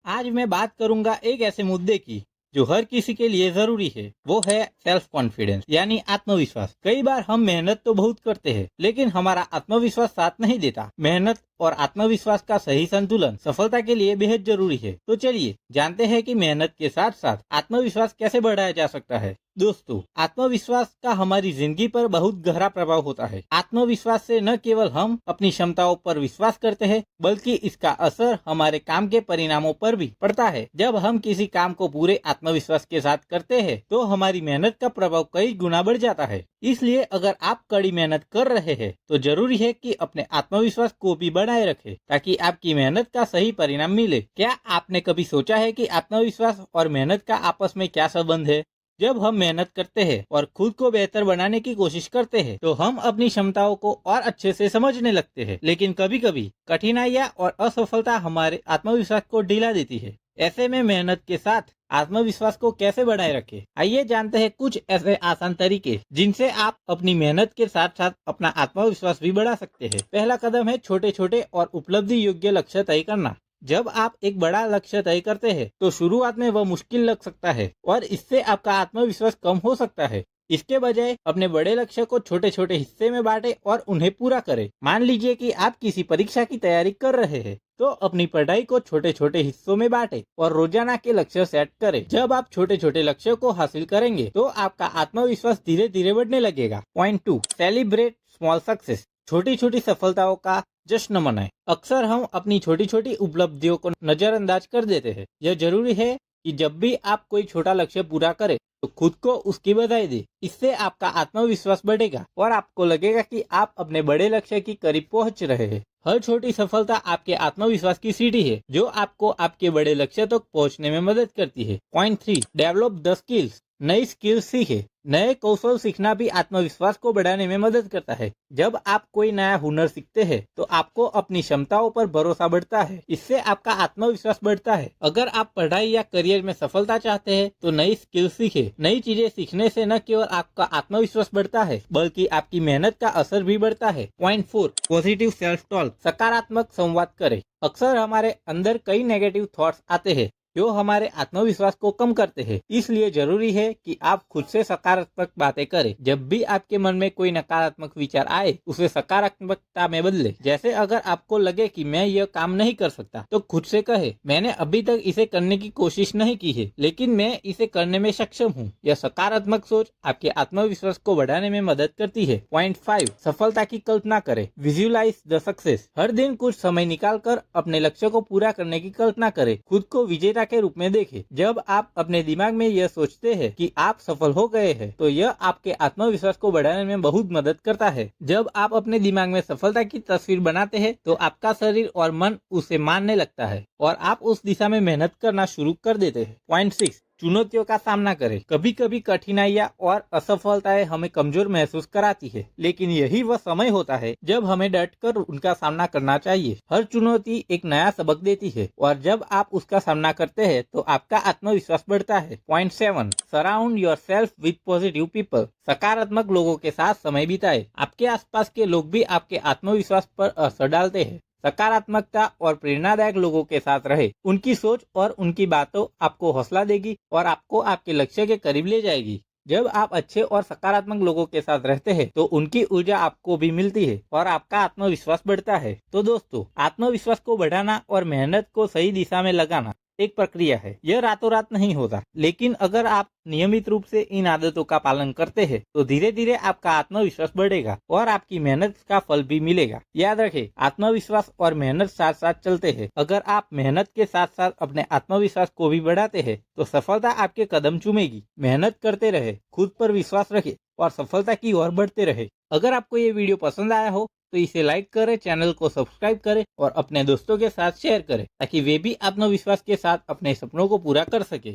आज मैं बात करूंगा एक ऐसे मुद्दे की जो हर किसी के लिए जरूरी है। वो है सेल्फ कॉन्फिडेंस यानी आत्मविश्वास। कई बार हम मेहनत तो बहुत करते हैं लेकिन हमारा आत्मविश्वास साथ नहीं देता। मेहनत और आत्मविश्वास का सही संतुलन सफलता के लिए बेहद जरूरी है। तो चलिए जानते हैं कि मेहनत के साथ साथ आत्मविश्वास कैसे बढ़ाया जा सकता है। दोस्तों, आत्मविश्वास का हमारी जिंदगी पर बहुत गहरा प्रभाव होता है। आत्मविश्वास से न केवल हम अपनी क्षमताओं पर विश्वास करते हैं बल्कि इसका असर हमारे काम के परिणामों पर भी पड़ता है। जब हम किसी काम को पूरे आत्मविश्वास के साथ करते हैं तो हमारी मेहनत का प्रभाव कई गुना बढ़ जाता है। इसलिए अगर आप कड़ी मेहनत कर रहे हैं तो जरूरी है कि अपने आत्मविश्वास को भी बनाए रखें ताकि आपकी मेहनत का सही परिणाम मिले। क्या आपने कभी सोचा है कि आत्मविश्वास और मेहनत का आपस में क्या संबंध है? जब हम मेहनत करते हैं और खुद को बेहतर बनाने की कोशिश करते हैं तो हम अपनी क्षमताओं को और अच्छे से समझने लगते हैं। लेकिन कभी कभी कठिनाइयाँ और असफलता हमारे आत्मविश्वास को ढीला देती है। ऐसे में मेहनत के साथ आत्मविश्वास को कैसे बनाए रखें? आइए जानते हैं कुछ ऐसे आसान तरीके जिनसे आप अपनी मेहनत के साथ साथ अपना आत्मविश्वास भी बढ़ा सकते हैं। पहला कदम है छोटे छोटे और उपलब्धि योग्य लक्ष्य तय करना। जब आप एक बड़ा लक्ष्य तय करते हैं तो शुरुआत में वह मुश्किल लग सकता है और इससे आपका आत्मविश्वास कम हो सकता है। इसके बजाय अपने बड़े लक्ष्य को छोटे छोटे हिस्से में बांटें और उन्हें पूरा करें। मान लीजिए कि आप किसी परीक्षा की तैयारी कर रहे हैं तो अपनी पढ़ाई को छोटे छोटे हिस्सों में बांटें और रोजाना के लक्ष्य सेट करें। जब आप छोटे छोटे लक्ष्यों को हासिल करेंगे तो आपका आत्मविश्वास धीरे धीरे बढ़ने लगेगा। Point 2, celebrate small success. छोटी छोटी सफलताओं का जश्न मनाएं। अक्सर हम अपनी छोटी छोटी उपलब्धियों को नजरअंदाज कर देते हैं। यह जरूरी है कि जब भी आप कोई छोटा लक्ष्य पूरा करें तो खुद को उसकी बधाई दें। इससे आपका आत्मविश्वास बढ़ेगा और आपको लगेगा कि आप अपने बड़े लक्ष्य की करीब पहुंच रहे हैं। हर छोटी सफलता आपके आत्मविश्वास की सीढ़ी है जो आपको आपके बड़े लक्ष्य तक पहुंचने में मदद करती है। Point 3, develop the skills. नई स्किल्स सीखे। नए कौशल सीखना भी आत्मविश्वास को बढ़ाने में मदद करता है। जब आप कोई नया हुनर सीखते हैं तो आपको अपनी क्षमताओं पर भरोसा बढ़ता है। इससे आपका आत्मविश्वास बढ़ता है। अगर आप पढ़ाई या करियर में सफलता चाहते हैं तो नई स्किल सीखे। नई चीजें सीखने से न केवल आपका आत्मविश्वास बढ़ता है बल्कि आपकी मेहनत का असर भी बढ़ता है। Point 4, positive self talk. सकारात्मक संवाद करें। अक्सर हमारे अंदर कई नेगेटिव थॉट्स आते हैं जो हमारे आत्मविश्वास को कम करते हैं। इसलिए जरूरी है कि आप खुद से सकारात्मक बातें करें। जब भी आपके मन में कोई नकारात्मक विचार आए उसे सकारात्मकता में बदले। जैसे अगर आपको लगे कि मैं यह काम नहीं कर सकता तो खुद से कहे, मैंने अभी तक इसे करने की कोशिश नहीं की है लेकिन मैं इसे करने में सक्षम हूँ। यह सकारात्मक सोच आपके आत्मविश्वास को बढ़ाने में मदद करती है। पॉइंट 5, सफलता की कल्पना करें। Visualise the success. हर दिन कुछ समय निकाल कर अपने लक्ष्य को पूरा करने की कल्पना करें। खुद को विजेता के रूप में देखें। जब आप अपने दिमाग में यह सोचते हैं कि आप सफल हो गए हैं तो यह आपके आत्मविश्वास को बढ़ाने में बहुत मदद करता है। जब आप अपने दिमाग में सफलता की तस्वीर बनाते हैं तो आपका शरीर और मन उसे मानने लगता है और आप उस दिशा में मेहनत करना शुरू कर देते हैं। पॉइंट 6, चुनौतियों का सामना करें। कभी कभी कठिनाइयाँ और असफलताएं हमें कमजोर महसूस कराती है लेकिन यही वह समय होता है जब हमें डटकर उनका सामना करना चाहिए। हर चुनौती एक नया सबक देती है और जब आप उसका सामना करते हैं तो आपका आत्मविश्वास बढ़ता है। Point 7, surround yourself with positive people. सकारात्मक लोगों के साथ समय बिताएं। आपके आसपास के लोग भी आपके आत्मविश्वास पर असर डालते हैं। सकारात्मकता और प्रेरणादायक लोगों के साथ रहे। उनकी सोच और उनकी बातों आपको हौसला देगी और आपको आपके लक्ष्य के करीब ले जाएगी। जब आप अच्छे और सकारात्मक लोगों के साथ रहते हैं तो उनकी ऊर्जा आपको भी मिलती है और आपका आत्मविश्वास बढ़ता है। तो दोस्तों, आत्मविश्वास को बढ़ाना और मेहनत को सही दिशा में लगाना एक प्रक्रिया है। यह रातों रात नहीं होता लेकिन अगर आप नियमित रूप से इन आदतों का पालन करते हैं तो धीरे धीरे आपका आत्मविश्वास बढ़ेगा और आपकी मेहनत का फल भी मिलेगा। याद रखें, आत्मविश्वास और मेहनत साथ साथ चलते हैं। अगर आप मेहनत के साथ साथ अपने आत्मविश्वास को भी बढ़ाते हैं तो सफलता आपके कदम चूमेगी। मेहनत करते रहे, खुद पर विश्वास रखें और सफलता की ओर बढ़ते रहे। अगर आपको ये वीडियो पसंद आया हो तो इसे लाइक करें, चैनल को सब्सक्राइब करें और अपने दोस्तों के साथ शेयर करें ताकि वे भी आत्मविश्वास के साथ अपने सपनों को पूरा कर सके।